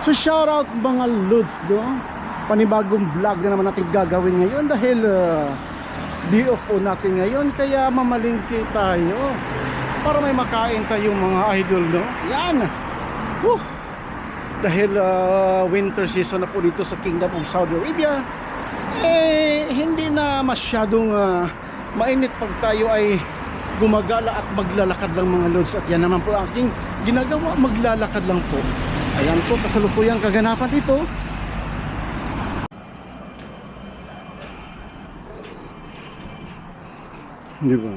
So shout out mga lods do. Panibagong vlog na naman natin gagawin ngayon dahil day off po natin ngayon, kaya mamalingki tayo para may makain tayong mga idol, no? Yan. Dahil winter season na po dito sa Kingdom of Saudi Arabia, hindi na masyadong mainit pag tayo ay gumagala at maglalakad lang mga lods. At yan naman po aking ginagawa, maglalakad lang po. Ayan po, kasalukuyang kaganapan dito. Di ba?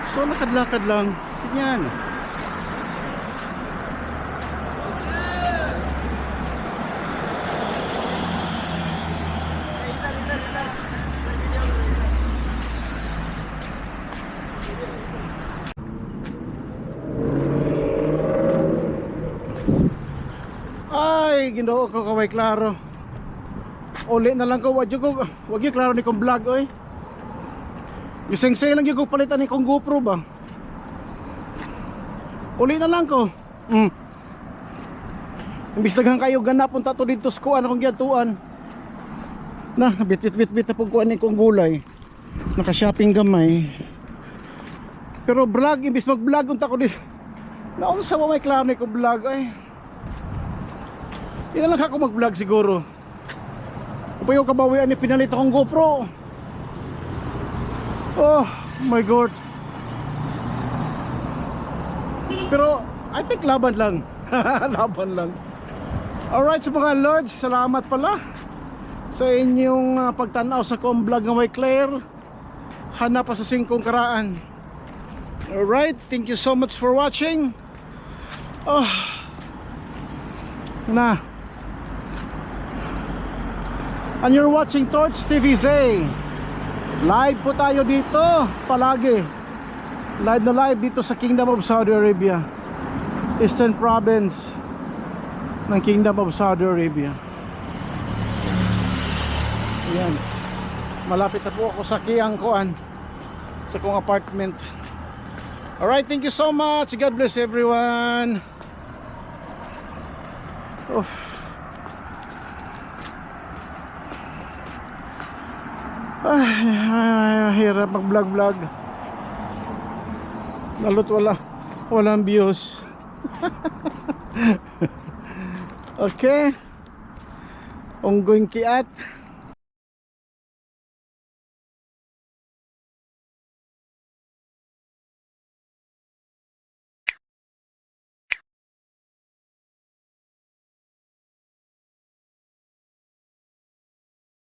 So lakad-lakad lang. Yan. Ay, Ginoo ko kaway klaro. Uli na lang ko, wag yung klaro ni kong vlog oy. Gising-sing lang yung palitan ni kong GoPro ba. Uli na lang ko. Imbis daghang kayo ganapon ta to dito sa kuan akong giyatuan. Na, bit na pong kuan ni kong gulay. Naka-shopping gamay. Pero vlog, imbis mag-vlog unta ko dito. Naunsa mo may klaro ni kong vlog ay. Hindi na lang ako mag-vlog siguro. Upay yung kabawian ni pinalit akong GoPro. Oh my God. Pero I think laban lang. Laban lang. Alright sa mga lords, salamat pala sa inyong pagtanaw sa kong vlog ng May Claire. Hanap pa sa 5 karaan. Alright, thank you so much for watching. Na. And you're watching Torch TVZ. Live po tayo dito palagi. Live na live dito sa Kingdom of Saudi Arabia, Eastern Province ng Kingdom of Saudi Arabia. Ayan. Malapit na po ako sa Kiangkuan, sa kong apartment. Alright, thank you so much. God bless everyone. Hirap mag-vlog. Lalo't walang views. Okay, ongoing kiat.